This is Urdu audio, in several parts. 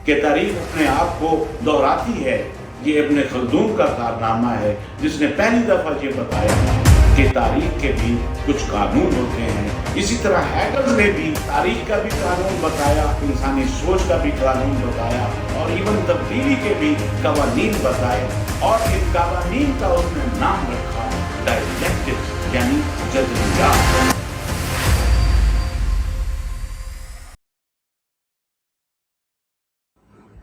کہ تاریخ اپنے آپ کو دہراتی ہے، یہ ابن خلدون کا کارنامہ ہے جس نے پہلی دفعہ یہ بتایا کہ تاریخ کے بھی کچھ قانون ہوتے ہیں۔ اسی طرح ہیگل نے بھی تاریخ کا بھی قانون بتایا، انسانی سوچ کا بھی قانون بتایا، اور ایون تبدیلی کے بھی قوانین بتائے، اور ان قوانین کا اس نے نام رکھا ڈائلیکٹکس، یعنی جدلیات۔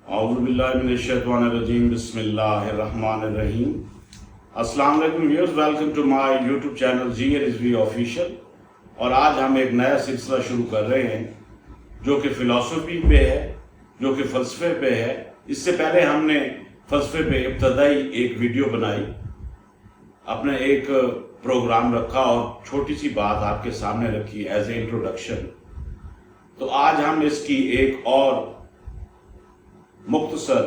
اعوذ باللہ من الشیطان الرجیم، بسم اللہ الرحمن الرحیم۔ السلام علیکم viewers, welcome to my YouTube channel G Rizvi official. اور آج ہم ایک نیا سلسلہ شروع کر رہے ہیں جو کہ فلسفی پہ ہے، جو کہ فلسفے پہ ہے۔ اس سے پہلے ہم نے فلسفے پہ ابتدائی ایک ویڈیو بنائی، اپنا ایک پروگرام رکھا اور چھوٹی سی بات آپ کے سامنے رکھی ایز اے انٹروڈکشن۔ تو آج ہم اس کی ایک اور مختصر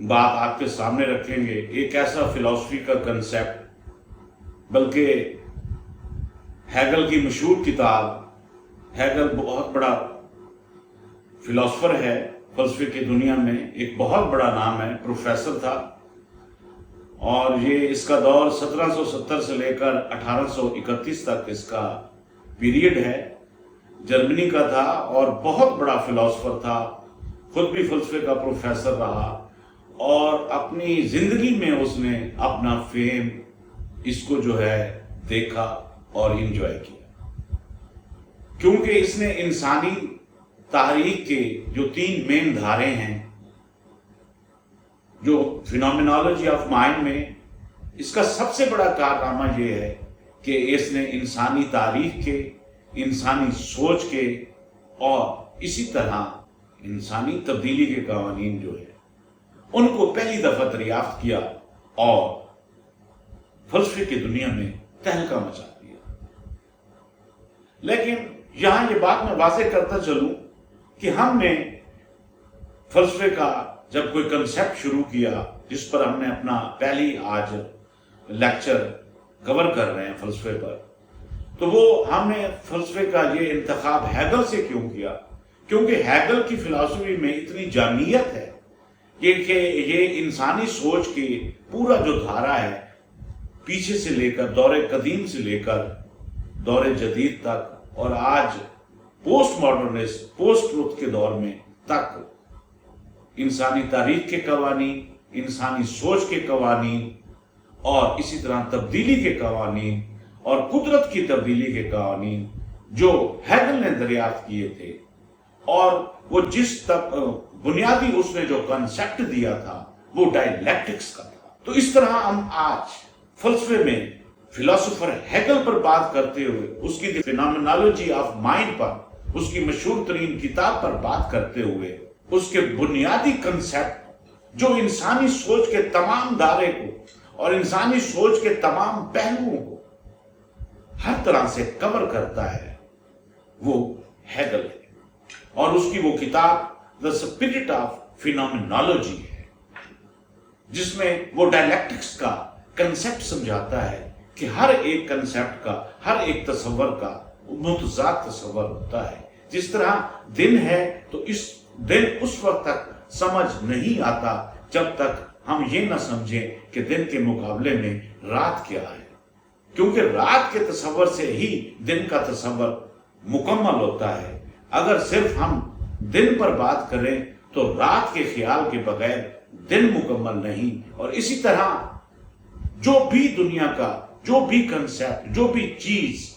بات آپ کے سامنے رکھیں گے، ایک ایسا فلسفی کا کنسیپٹ، بلکہ ہیگل کی مشہور کتاب، ہیگل بہت بڑا فلسفر ہے فلسفے کی دنیا میں، ایک بہت بڑا نام ہے، پروفیسر تھا، اور یہ اس کا دور 1770 سے لے کر 1831 تک اس کا پیریڈ ہے، جرمنی کا تھا، اور بہت بڑا فلسفر تھا، خود بھی فلسفے کا پروفیسر رہا، اور اپنی زندگی میں اس نے اپنا فیم اس کو جو ہے دیکھا اور انجوائے کیا، کیونکہ اس نے انسانی تاریخ کے جو 3 مین دھارے ہیں، جو فینومینالوجی آف مائنڈ میں اس کا سب سے بڑا کارنامہ یہ ہے کہ اس نے انسانی تاریخ کے، انسانی سوچ کے، اور اسی طرح انسانی تبدیلی کے قوانین جو ہے ان کو پہلی دفعہ دریافت کیا اور فلسفے کی دنیا میں تہلکہ مچا دیا۔ لیکن یہاں یہ بات میں واضح کرتا چلوں کہ ہم نے فلسفے کا جب کوئی کنسیپٹ شروع کیا، جس پر ہم نے اپنا پہلی آج لیکچر کور کر رہے ہیں فلسفے پر، تو وہ ہم نے فلسفے کا یہ انتخاب ہیگل سے کیوں کیا؟ کیونکہ ہیگل کی فلسفی میں اتنی جامعیت ہے کہ یہ انسانی سوچ کی پورا جو دھارا ہے، پیچھے سے لے کر دور قدیم سے لے کر دور جدید تک، اور آج پوسٹ ماڈرنسٹ، پوسٹ ٹروتھ کے دور میں تک، انسانی تاریخ کے قوانین، انسانی سوچ کے قوانین، اور اسی طرح تبدیلی کے قوانین اور قدرت کی تبدیلی کے قوانین جو ہیگل نے دریافت کیے تھے، اور وہ جس تک بنیادی اس نے جو کنسیپٹ دیا تھا وہ ڈائلیکٹکس کا تھا۔ تو اس طرح ہم آج فلسفے میں فلسفر ہیگل پر بات کرتے ہوئے، اس کی فینومینالوجی آف مائنڈ پر، اس کی مشہور ترین کتاب پر بات کرتے ہوئے، اس کے بنیادی کنسیپٹ جو انسانی سوچ کے تمام دائرے کو اور انسانی سوچ کے تمام پہلوؤں کو ہر طرح سے کور کرتا ہے، وہ ہیگل ہے، اور اس کی وہ کتاب The Spirit of Phenomenology ہے، جس میں وہ ڈائلیکٹکس کا کنسیپٹ سمجھاتا ہے کہ ہر ایک کنسیپٹ کا، ہر ایک تصور کا متضاد تصور ہوتا ہے۔ جس طرح دن ہے تو اس دن اس وقت تک سمجھ نہیں آتا جب تک ہم یہ نہ سمجھیں کہ دن کے مقابلے میں رات کیا ہے، کیونکہ رات کے تصور سے ہی دن کا تصور مکمل ہوتا ہے۔ اگر صرف ہم دن پر بات کریں تو رات کے خیال کے بغیر دن مکمل نہیں۔ اور اسی طرح جو بھی دنیا کا جو بھی کنسیپٹ، جو بھی چیز،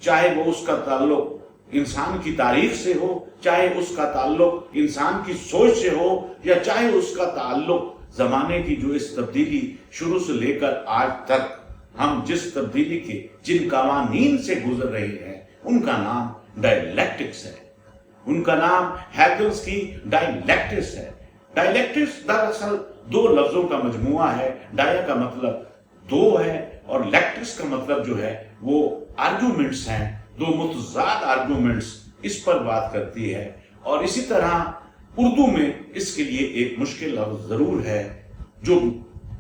چاہے وہ اس کا تعلق انسان کی تاریخ سے ہو، چاہے اس کا تعلق انسان کی سوچ سے ہو، یا چاہے اس کا تعلق زمانے کی جو اس تبدیلی شروع سے لے کر آج تک ہم جس تبدیلی کے جن قوانین سے گزر رہے ہیں، ان کا نام ڈائلیکٹکس ہے، ان کا نام ہیگلز کی ڈائلیکٹکس ہے۔ ڈائلیکٹکس دراصل 2 لفظوں کا مجموعہ ہے۔ ڈایا کا مطلب 2 ہے، اور لیکٹکس کا مطلب جو ہے وہ آرگومنٹس ہیں، 2 متضاد آرگومنٹس، اس پر بات کرتی ہے۔ اور اسی طرح اردو میں اس کے لیے ایک مشکل لفظ ضرور ہے، جو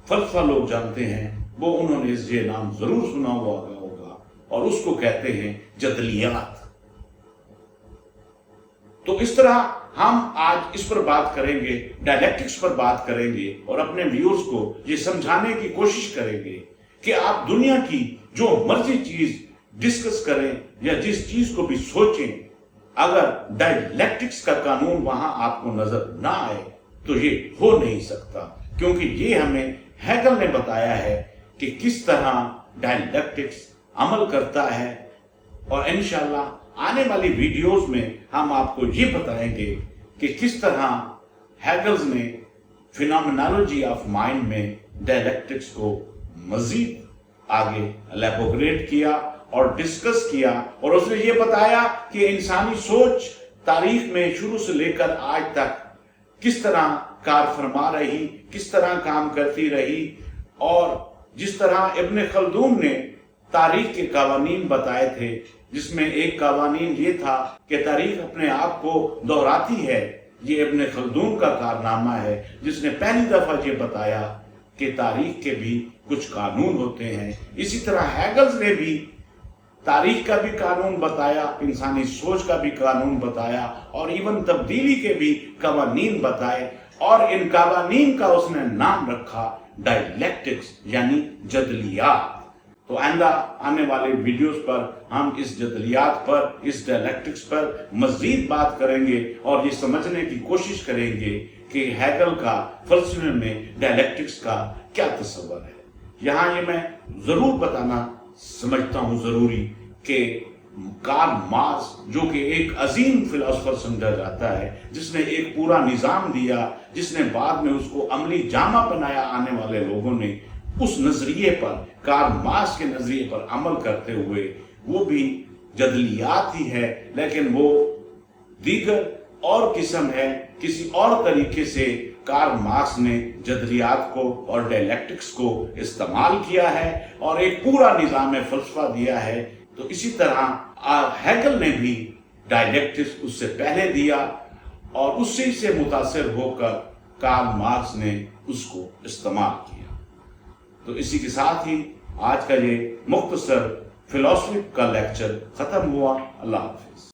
فلسفہ لوگ جانتے ہیں، وہ انہوں نے یہ نام ضرور سنا ہوا ہوگا، اور اس کو کہتے ہیں جدلیات۔ تو اس طرح ہم آج اس پر بات کریں گے، ڈائلیکٹکس پر بات کریں گے، اور اپنے ویورز کو یہ سمجھانے کی کوشش کریں گے کہ آپ دنیا کی جو مرضی چیز ڈسکس کریں یا جس چیز کو بھی سوچیں، اگر ڈائلیکٹکس کا قانون وہاں آپ کو نظر نہ آئے تو یہ ہو نہیں سکتا، کیونکہ یہ ہمیں ہیگل نے بتایا ہے کہ کس طرح ڈائلیکٹکس عمل کرتا ہے۔ اور انشاءاللہ آنے والی ویڈیوز میں ہم آپ کو یہ بتائیں گے کہ کس طرح ہیگلز نے فینومینالوجی آف مائنڈ میں ڈائلیکٹکس کو مزید آگے الیبوریٹ کیا اور ڈسکس کیا، اور اس نے یہ بتایا کہ انسانی سوچ تاریخ میں شروع سے لے کر آج تک کس طرح کار فرما رہی، کس طرح کام کرتی رہی، اور جس طرح ابن خلدون نے تاریخ کے قوانین بتائے تھے، جس میں ایک قوانین یہ تھا کہ تاریخ اپنے آپ کو دہراتی ہے۔ یہ ابن خلدون کا کارنامہ ہے جس نے پہلی دفعہ یہ بتایا کہ تاریخ کے بھی کچھ قانون ہوتے ہیں۔ اسی طرح ہیگلز نے بھی تاریخ کا بھی قانون بتایا، انسانی سوچ کا بھی قانون بتایا، اور ایون تبدیلی کے بھی قوانین بتائے، اور ان قوانین کا اس نے نام رکھا ڈائلیکٹکس، یعنی جدلیات۔ تو آئندہ آنے والے ویڈیوز پر ہم اس جدلیات پر، اس ڈائلیکٹکس پر مزید بات کریں گے، اور یہ سمجھنے کی کوشش کریں گے کہ ہیگل کا فلسفے میں ڈائلیکٹکس کا کیا تصور ہے۔ یہاں یہ میں ضرور بتانا سمجھتا ہوں ضروری کہ کارل مارکس، جو کہ ایک عظیم فلسفر سمجھا جاتا ہے، جس نے ایک پورا نظام دیا، جس نے بعد میں اس کو عملی جامہ پہنایا آنے والے لوگوں نے، اس نظریے پر، کارل مارکس کے نظریے پر عمل کرتے ہوئے، وہ بھی جدلیات ہی ہے، لیکن وہ دیگر اور قسم ہے، کسی اور طریقے سے کارل مارکس نے جدلیات کو اور ڈائلیکٹکس کو استعمال کیا ہے اور ایک پورا نظام فلسفہ دیا ہے۔ تو اسی طرح ہیگل نے بھی ڈائلیکٹکس اس سے پہلے دیا، اور اسی سے متاثر ہو کر کارل مارکس نے اس کو استعمال کیا۔ تو اسی کے ساتھ ہی آج کا یہ مختصر فلسفے کا لیکچر ختم ہوا۔ اللہ حافظ۔